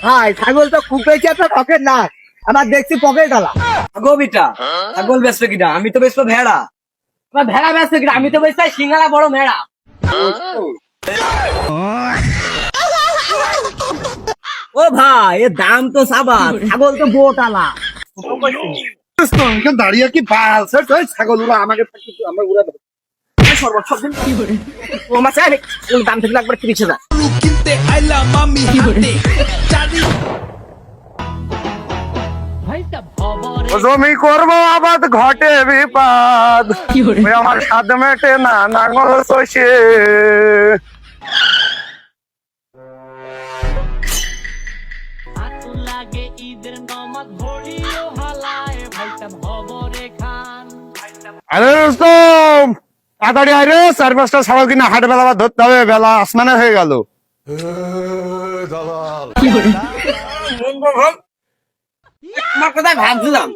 ভাই ছাগল তো খুব বেশি একটা পকেট না, আমার দেখছি পকেট আলা। আগো বিটা ছাগল বেচবে কিনা? আমি তো বেচবো ভেড়া। আমার ভেড়া বেচছে কিনা? আমি তো বেচছি সিঙ্গালা বড় ভেড়া। ও ভাই এর দাম তো সাবা, ছাগল তো বোট আলা। দাঁড়িয়ে কি বাল ছাগল উড়া আমাকে আমরা উড়া দেবো। তোমার চাই দাম থেকে লাগবে 30,000। জমি করবো আবাদ ঘটে বিপদ, ওই আমার সাদ মেটে না নাঙ্গল চষে। আরে রুস্তম তাড়াতাড়ি আরে 4-5টা ছাগল কিনা হাট বেলা আবার ধরতে হবে, বেলা আসমানে হয়ে গেল। আমার কোথায় ভাবছিলাম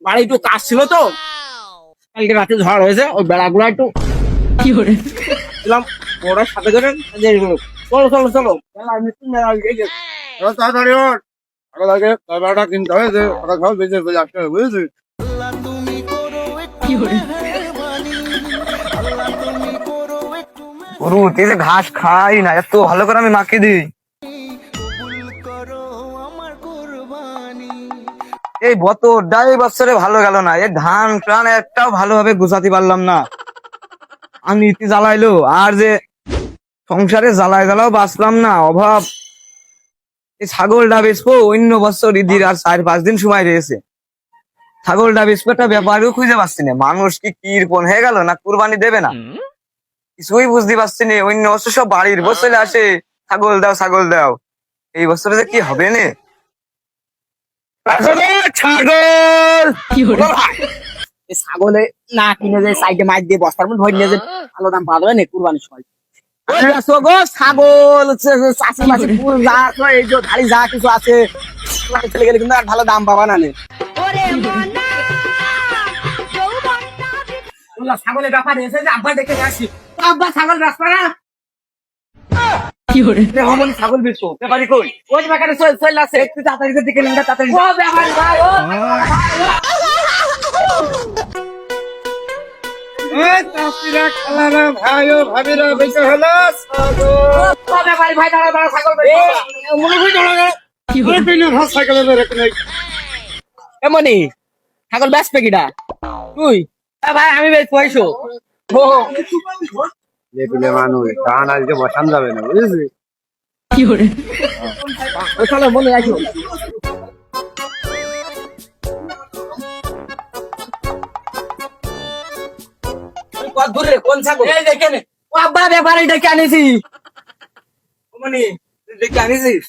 বাড়ি একটু কাজ ছিল তো, কালকে রাতে ঝড় হয়েছে, ওই বেড়াগুলো একটু দিলাম ওরা সাথে করে। চলো চলো চলো মেলা মৃত্যু মেলা গেছে। তাড়াতাড়ি ওঠ, ছাগল আগে বেলাটা কিনতে হবে, যে ওরা সব বেঁচে আসতে হবে, বুঝেছিস? গরু তুই যে ঘাস খাই না, এত ভালো করে আমি মাকে দিই। এই বছরটা এই বছরে ভালো গেল না, এই ধান টান একটাও ভালোভাবে গুছাতে পারলাম না। আমি ইতি জ্বালাইলো আর যে সংসারে জ্বালায় জ্বালাও বাঁচলাম না, অভাব। এই ছাগলটা বেচবো, অন্য বছর ঈদের আর 4-5 দিন সময় রয়েছে। ছাগলটা বেচবো একটা ব্যাপারেও খুঁজে পাচ্ছি না। মানুষ কি কিরকম হয়ে গেল, না কুরবানি দেবে না, কিছুই বুঝতে পারছি না। অন্য বছর সব বাড়ির বসে চলে আসে, ছাগল দাও ছাগল দাও। এই বছরে যে কি হবে না। ছাগল এই ছাগলে না কিনে যে সাইডে মাইক দিয়ে বস্তার মধ্যে ধরে নিয়ে যে ভালো দাম পাওয়া যাবে না কুরবানির সময়। গো ছাগল চাষি মাসি ফুল যা আছে, এই যে ধাড়ি যা কিছু আছে চলে গেলে কিন্তু আর ভালো দাম পাবা না। ছাগলের ব্যাপার এসে যে আব্বা দেখে আসি, আব্বা ছাগল রাস্তা না ছাগল বেচবো ব্যাপারি কই ওই ব্যাপারে চলে আসে, একটু তাড়াতাড়ি দিকে নিন তাড়াতাড়ি। ও ব্যাপারি ভাই ও ভাই ও ভাবিরা বেঁচে হলো ব্যাপারি ভাই দাঁড়া দাঁড়া ছাগল এমনি ছাগল বেচবে কিনা তুই? ভাই আমি বেচবো আইসো। মানুষ ধান আজকে বসান যাবে না, বুঝেছিস? চলো মনে আইসো। কোন ছাগল এই দেখেন? ও আব্বা ব্যাপারি ডেকে আনিছি। মানে দেখে আনিছিস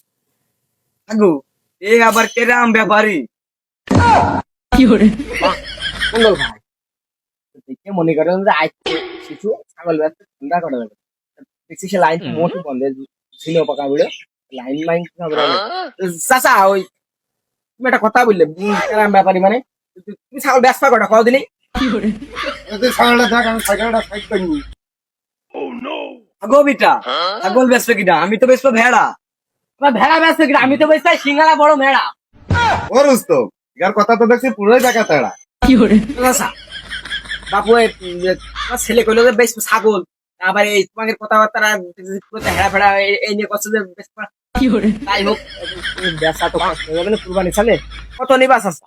আগো? এই আবার কেরাম ব্যাপারী? মঙ্গল ভাই দেখে মনে করেন যে আজকে কিছু ছাগল ব্যবসা ঠান্ডা করে দেবে, দেখছি সে লাইন মোট বন্ধ ছিল পাকা বলে লাইন মাইন চাচা। ওই তুমি একটা কথা বললে কেরাম ব্যাপারি মানে তুমি ছাগল ব্যবসা কটা কদিনই ছাগলটা থাক, আমি ছাগলটা সাইড করি। আগো বিটা ছাগল বেচবে কিনা? আমি তো বেচবো ভেড়া। আমার ভেড়া ব্যবসা কিনা? আমি তো বেচছি সিঙ্গালা বড় ভেড়া। ও রুস্তম, ইয়ার কথা তো দেখছি পুরোই দেখা তাড়া। চাচা বাপু তোমার ছেলে কইলো যে বেশ ছাগল, আবার এই তোমাকে কথাবার্তা হেরা ফেরা এই নিয়ে কথা যে তাই হোক ব্যবসা তো কষ্ট হয়ে যাবে না কুরবানি সালে। কত নিবা চাচা?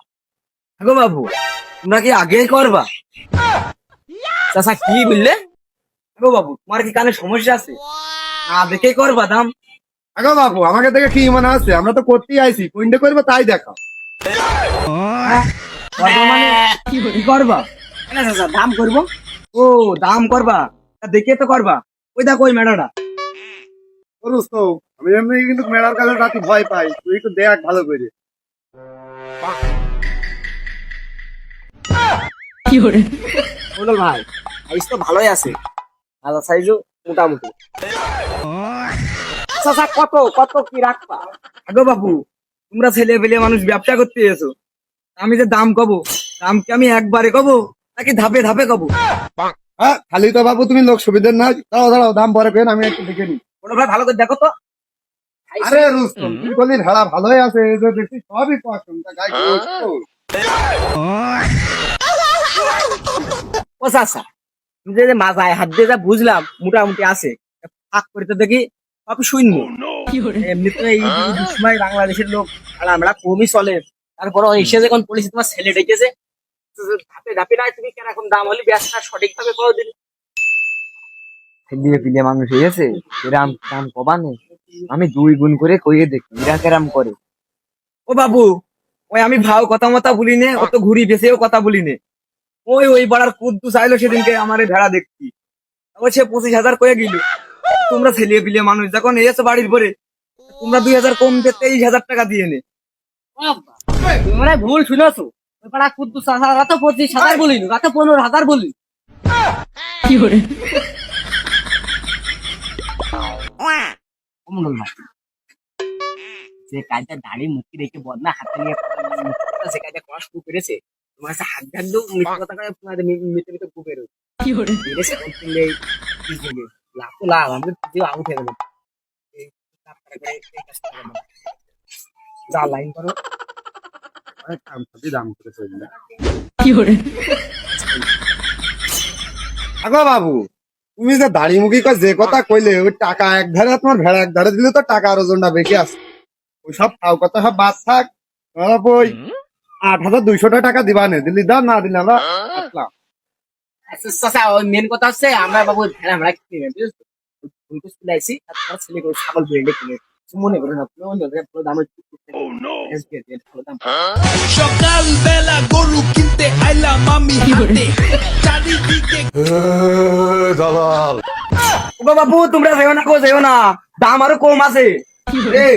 আগো বাবু তোমরা কি আগে করবা? চাচা কি বললে? আগো বাবু তোমার কি কানে সমস্যা আছে? না দেখে করবা দাম? আগো বাবু আমাকে দেখে কি মনে আছে? আমরা তো করতেই আইছি, কোনটা করবো তাই দেখা। মানে কি করবা? না চাচা দাম করবো। ও দাম করবা, তা দেখে তো করবা। ওই দেখো ওই মেড়াটা। ও রুস্তম, আমি এমনি কিন্তু মেলার কাছে রাতে ভয় পাই, তুই একটু দেখ ভালো করে। মঙ্গল ভাই সাইজ তো ভালোই আছে, ভালো সাইজও মোটামুটি। চাচা কত কত কি রাখবা? আগো বাবু তোমরা ছেলে পেলে মানুষ ব্যবসা করতে এসো, আমি যে দাম কব, দাম কি আমি একবারে কব নাকি ধাপে ধাপে কব? হ্যাঁ খালি তো বাবু তুমি লোক সুবিধার না, দাঁড়াও দাঁড়াও দাম পরে পেন, আমি একটু দেখে নিই। বড় ভাই ভালো করে দেখো তো। আরে রুস্তম তুই বলি ভেড়া ভালোই আছে এই যে দেখছি সবই পছন্দ গাই গোস্ত ও চাচা তুমি যে মাথায় হাত দিয়ে যা বুঝলাম মোটামুটি আছে ফাঁক করে তো দেখি সবই শূন্য। এমনি তো এই সময় বাংলাদেশের লোক আর আমরা কমই চলে, তারপর এসে যখন পুলিশ তোমার ছেলে ডেকেছে ধাপে ধাপে নাই তুমি কেরকম দাম হলে ব্যবসা সঠিক ভাবে করে দিন। দিয়ে পিলে মানুষ হয়েছে এরাম দাম কবানে আমি 2 গুণ করে কইয়ে দেখি এরা কেরাম করে। ও বাবু ওই আমি ভাও কথা মতা বলি নে, অত ঘুরি বেছেও কথা বলি নে। ওই পাড়ার কুদ্দু চাইলো সেদিনকে আমার এই ভেড়া দেখছি, ও সে 25,000 কয়ে গেল। তোমরা ছেলে পিলে মানুষ যখন এসে বাড়ির পরে তোমরা 2,000 কম দিয়ে 23,000 টাকা দিয়ে নে। তুমি মানে ভুল শুনেছো, ওই পাড়া কুদ্দু চাচা রাত 25,000 বলিনি, রাত 15,000 বলি। অমঙ্গল ভাই, যে কাজটা দাড়ি মুক্তি রেখে বদনা হাতে নিয়ে সে কাজটা করা শুরু করেছে, তোমার কাছে হাত ঘাটলেও মিথ্যে কথা করে তোমার মিথ্যে মিথ্যে খুব বেরোয় লাভ তো লাভ, আমাদের আউট হয়ে গেল। যা লাইন করো দাম করে চলবে আগো বাবু তুমি যে দাড়ি মুখি যে কথা কইলে ওই টাকা এক ধারে তোমার ভেড়া এক ধারে দিলে তো টাকার ওজনটা বেশি আছে। ওই সব খাও কথা সব বাদ থাক, ওই 8,200 টাকা দিবা নে, দিল্লি দাও না দিলে আমরা আসলাম। মেন কথা হচ্ছে আমরা বাবু ভেড়া ভেড়া কিনে বুঝছো স্কুলে আইসি আর ছেলে করে ছাগল ব্রেন্ডে কিনে মনে করে না পুরো দাম দাম। সকালবেলা গরু কিনতে আইলাম আমি হাটে, চারিদিকে দালাল ও বাবু তোমরা যেও না, যেও না, দাম আরো কম আছে। এই,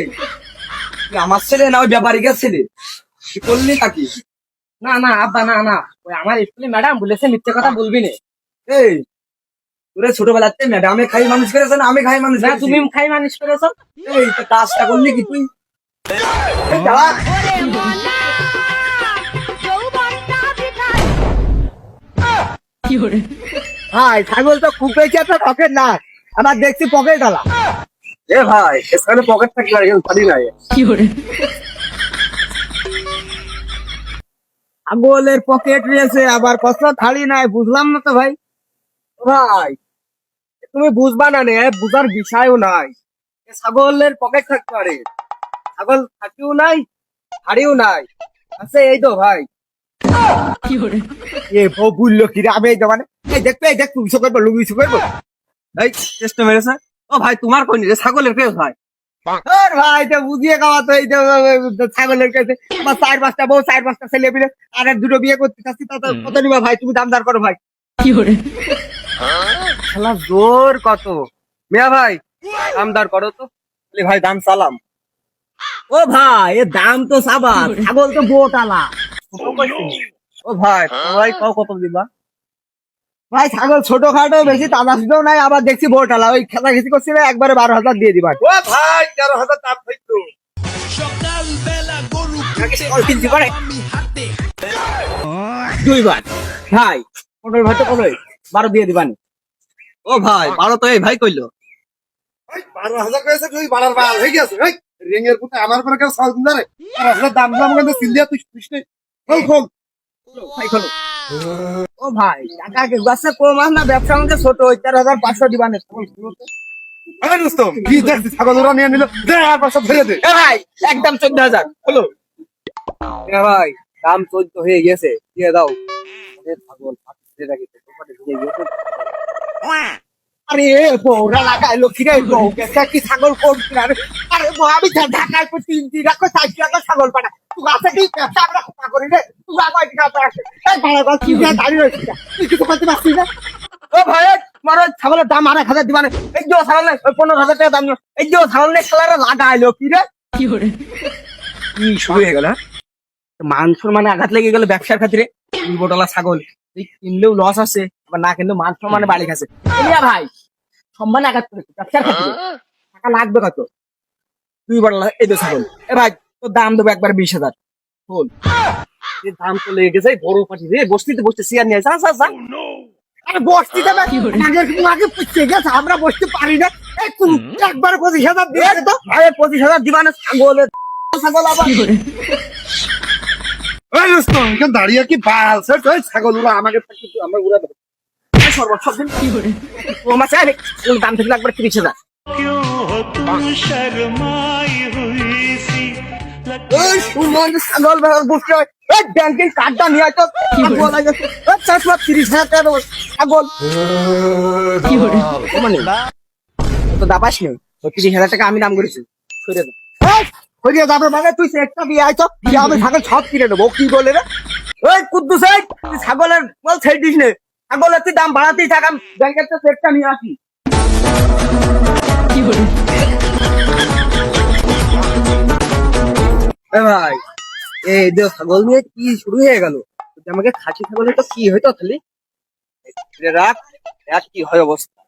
তুই আমার ছেলে না ওই ব্যাপারীকের ছেলে, কি করলি নাকি? না না আব্বা না না, ওই আমার স্কুলে ম্যাডাম বলেছে মিথ্যে কথা বলবি না। এই তোরে ছোটবেলাতে ম্যাডামে খাই মানুষ করেছে না আমি খাই মানুষ না করেছি? তুমি খাই মানুষ করেছো। এই তো কাজটা করলি কি তুই? এই দাঁড়া। ভাই ছাগল তো খুব বেশি একটা পকেট না, আমার দেখছি পকেট ডালা। এ ভাই এখানে পকেট থাকলে আর কেউ খালি নাই। ছাগলের পকেট রয়েছে আবার কত থালি নাই, বুঝলাম না তো ভাই। ভাই তুমি বুঝবা না নে, বুঝার বিষয়ও নাই। ছাগলের পকেট থাকতে পারে, ছাগল থাকিও নাই হাড়িও নাই আছে। এই তো ভাই এ বউ বুঝলো কি রে, আমি এই দোকানে এই দেখবে, এই দেখ তুমি করবো লুঙ্গি করবো। এই চেষ্টা মেরেছে। ও ভাই তোমার কোন ছাগলের কেউ ভাই? আর ভাই তো বুঝিয়ে খাওয়া তো এই যে ছাগলের কাছে আমার 4-5টা বউ 4-5টা ছেলে মিলে আর 2টো বিয়ে করতে চাচ্ছি, কত নিবা ভাই? তুমি দামদার করো ভাই। শালা জোর কত মিয়া ভাই, দামদার করো তো। বলি ভাই দাম চালাম। ও ভাই এর দাম তো সাবা, ছাগল তো বোটালা। ও ভাই ভাই কত দিবা? ভাই ছাগল ছোট খাটো বেশি তাজা ছিটাও নাই, আবার দেখছি বোটালা, ওই খেলা খেসি করছিল একবারে 12,000 দিয়ে দিবা। ও ভাই 13,000 দাম হইতো। সকালবেলা গরু ওর কিনছি করে আমি হাটে, 2 বার ভাই 15 ভাই তো 12 দিয়ে দিবানি। ও ভাই 12 তো এই ভাই কইলো। 12,000 করেছে তুই 12 বার হয়ে গেছে। রিং এর পুতে আমার পরে কেউ সাউন্ড ধরে 12,000 দাম দাম কিন্তু সিলিয়া তুই খুশি খোল খোল ভাই খোলো। ও ভাই টাকা কি গাছে কম আস না, ব্যবসা আমাকে ছোট 4,500 দিবানি। আরে রুস্তম কি দেখছিস ছাগল ওরা নিয়ে নিল, দে আর 500 ধরে দে। এ ভাই একদম 14,000 হলো। এ ভাই দাম 14 হয়ে গেছে, দিয়ে দাও। এ ছাগল ফাটছে নাকি তোমাদের দিয়ে গেছে। আরে বউরা লাগাইলো কি রে, বউকে কি ছাগল কোন কিনারে? আরে বউ আমি ঢাকায় 3 রাখো 4 টাকা ছাগল পাঠা, তুই আছে কি ব্যবসা আমরা কথা করি রে, তুই আগে টাকা আছে এই ভাড়া কর তুই দাঁড়িয়ে রইছিস, তুই কিছু করতে পারছিস না? ও ভাই মারো ছাগলের দাম 1,000 দিবানে। এই যে ছাগল নাই ওই 15,000 টাকা দাম, এই যে ছাগল নেই খেলারে লাগাইলো কি রে, কি শুরু হয়ে গেল। মান সম্মানে আঘাত লেগে গেল ব্যবসার খাতিরে। বোটলা ছাগল তুই কিনলেও লস আছে, আবার না কিনলেও মান সম্মানে বাড়ি খাচ্ছে। ভাই সম্মানে আঘাত করেছে ব্যবসার খাতিরে, টাকা লাগবে কত? 2 বটলা এই তো ছাগল। এ ভাই তোর দাম দেবো একবার 20,000। শোন এর দাম তো লেগে গেছে, বড় পাটি রে, বস্তিতে বসতে চেয়ার নিয়ে আরে বস্তি দেবে আগে পুষে গেছে, আমরা বসতে পারি না। একবার 25,000 দিয়েছে তো। আরে 25,000 দিবা না, ছাগলের ছাগল আবার ওই দোস্ত, এখানে দাঁড়িয়ে কি বালছে? ওই ছাগলগুলো আমাকে একটু আমরা উড়া দেবো। সর্বত সব দিন তোমার চাই ছাগলের দাম থেকে লাগবে 30,000। ওই সুমন ছাগল বুঝতে হয়, ওই ব্যাংকের কার্ডটা নিয়ে আসো, ছাগল আছে, ওই 30,000 টাকা দেবো, ছাগল মানে তো দাবাস নেই, 30,000 টাকা আমি দাম করেছি, সরে দাও। হরিয়া যাবে মানে তুই একটা দিয়ে আইতো, দিয়ে আমি ছাগল সব কিনে নেবো, কি বলে রে? ওই কুদ্দুস, এই তুই ছাগলের বল ছেড়ে দিস নে, ছাগলের তুই দাম বাড়াতেই থাক, আমি ব্যাংকের তো চেকটা নিয়ে আসি। এ ভাই, এই যে ছাগল নিয়ে কি শুরু হয়ে গেল? যদি আমাকে খাসি ছাগল হতো কি হইতো খালি? রে রাখ, রাখ কি হয় অবস্থা?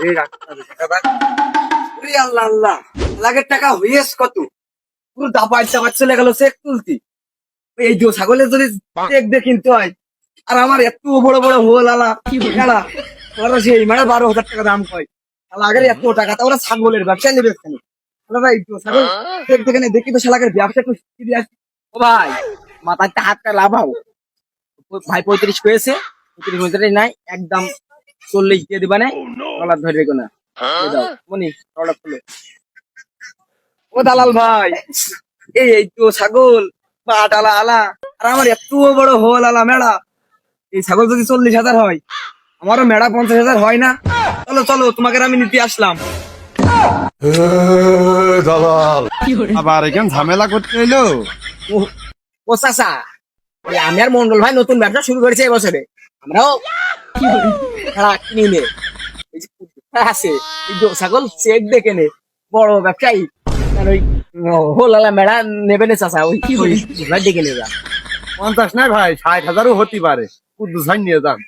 এই রাখ, ওরে আল্লাহ আল্লাহ, লাখের টাকা হইয়েছ কত? পুরো দাপায় চাপায় চলে গেল চেক তুলতি। এই যে ছাগলের যদি চেক দিয়ে কিনতে হয়, আর আমার এত বড় বড় হোল আলা মেলা, ওরা সেই মেলা 12,000 টাকা দাম কয়, তাহলে আগের এত টাকা, তা ওরা ছাগলের ব্যবসা নেবে এখানে। ভাই ছাগল চেক দেখে দেখি তো শালাকের ব্যবসা একটু শিখিয়ে দিয়ে আসি। ও ভাই, মাথাটা হাতটা লাভাও ভাই, 35 পেয়েছে, 35 মধ্যে নাই, একদম 40 দিয়ে দিবা না, গলা ধরে রেখো না, দিয়ে দাও মনি, অর্ডার করলো। ও দালাল ভাই, এই তো ছাগল বা আলা আলা, আর আমার এত বড় হোল আলা মেলা, এই ছাগল যদি 40,000 হয়, আমারও মেলা 50,000 হয় না? চলো চলো, তোমাকে আমি নিতে আসলাম। আবার এখানে ঝামেলা করতে এলো। ও চাচা, ওই আমি আর মন্ডল ভাই নতুন ব্যবসা শুরু করেছে এবছরে, আমরাও কিনে নে, এই যে আছে এই যে ছাগল চেক দেখে নে, বড় ব্যবসায়ী, আর ওই হোলালা মেড়া নেবে না চাচা, ওই ভাই ডেকে নেবে। 50 নয় ভাই, 60,000ও হতে পারে। কুদ্দুস ভাই নিয়ে যান।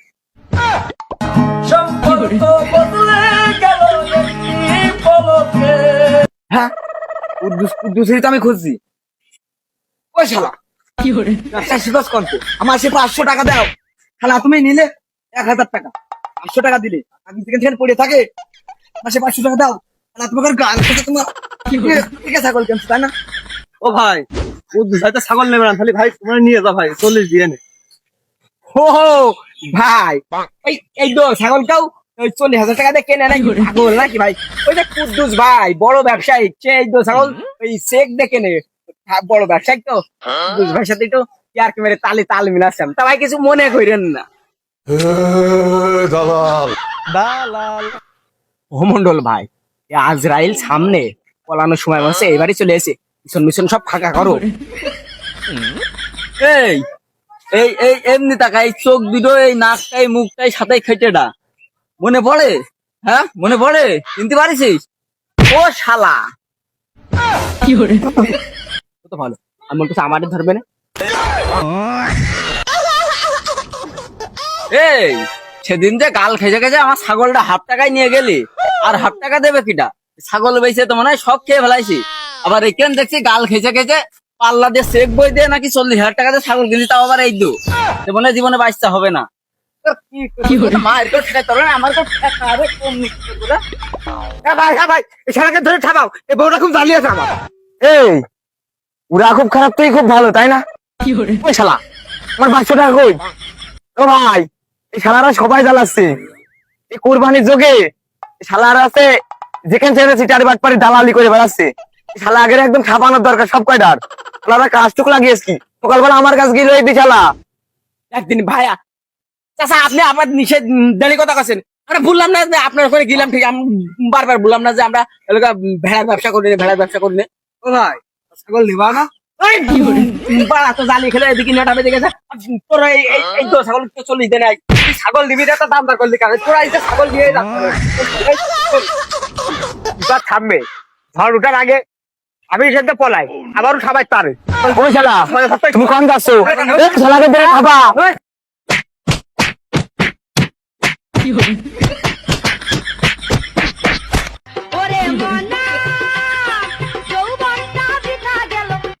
হ্যাঁ, কুদ্দুসেরই তো আমি খুঁজছি। ওই শালা ব্যবসা শিখস কত? আমার সে 500 টাকা দাও, শালা তুমি নিলে 1,000 টাকা, 500 টাকা দিলে আমি সেখানে পড়ে থাকে, মাসে 500 টাকা দাও, শালা তোমার গান থেকে তোমার ঠিক আছে ছাগল কেন, তাই না? ও ভাই, কুদ্দুস ভাই তো ছাগল নেবে না, তাহলে ভাই তোমার নিয়ে যাও ভাই, 40 দিয়ে নে। হো হো ভাই, এই তো ছাগলটাও ওই 40,000 টাকা দিয়ে কেনে নাকি ছাগল নাকি ভাই? ওই যে কুদ্দুস ভাই বড় ব্যবসায়ী, সে এই তো ছাগল ওই চেক দিয়ে কেনে, বড় ব্যবসায়ী তো, কুদ্দুস ভাইয়ের সাথে একটু ইয়ার কি মেরে তাল মিলাচ্ছিলাম, তা ভাই কিছু মনে করেন না। ও মন্ডল ভাই, আজরাইল সামনে, পলানোর সময় বলছে এবারই চলে এসে, মিশন মিশন সব ফাঁকা করো। এই এই এই এমনি টাকা, এই চোখ দুটো, এই নাকটাই মুখটাই সাথে খেটেটা মনে পড়ে? হ্যাঁ মনে পড়ে, চিনতে পারিস? ও শালা তো ভালো, আমি বলতেছি আমাদের ধরবে না। এই সেদিন যে গাল খেজে খেজে আমার ছাগলটা 1/2 টাকায় নিয়ে গেলি, আর 1/2 টাকা দেবে কিটা? ছাগল বেঁচে তো মনে হয় সব খেয়ে ফেলাইছি, আবার এখানে দেখছি গাল খেজে খেজে পাল্লা দিয়ে চেক বই দিয়ে নাকি 40,000 টাকা দিয়ে ছাগল কিনলি, তাও আবার এই দু মনে হয় জীবনে বাঁচতে হবে না। মায়ের তো ঠেকাই তোর, আমার তো ঠেকা কম নিচ্ছে তোরা। ভাই ভাই, এই শালাকে ধরে ঠাপাও, এই বউটা খুব জ্বালিয়েছে আমার। এই ওরা খুব খারাপ, তুই খুব ভালো, তাই না? ওই শালা আমার 500 টাকা কই? ও ভাই, এই শালারা সবাই জ্বালাচ্ছে, এই কোরবানির যোগে শালারা আছে যেখানে ছেড়ে সিটারি বাটপারি দালালি করে বেড়াচ্ছে। এই শালা আগের একদম খাপানোর দরকার সব কয়টার, শালারা কাজটুকু লাগিয়েছি, সকালবেলা আমার কাছে গিয়ে এই বিশালা একদিন ভাইয়া চাচা, আপনি আবার নিষেধ দাঁড়ি কথা কাছেন, আমরা বললাম না যে আপনার ওখানে গেলাম, ঠিক আমি বারবার বললাম না যে আমরা এলাকা ভেড়ার ব্যবসা করি না, ভেড়ার ব্যবসা করি না। ও ভাই, ছাগল নেবা না? বাড়া তো জালি খেলে এদিকে নেটাবে দেখেছে, তোর এই তো ছাগল তো 40 দিনে ছাগল দিবি না, তো দাম দর করলি কারণ তোরা এই যে ছাগল দিয়ে থামবে, ঝড় উঠার আগে আমি সেটা পলাই, আবারও সবাই পারে। ওই শালা তুমি কোন যাচ্ছ? এই শালাকে ধরে খাবা। ওরে মন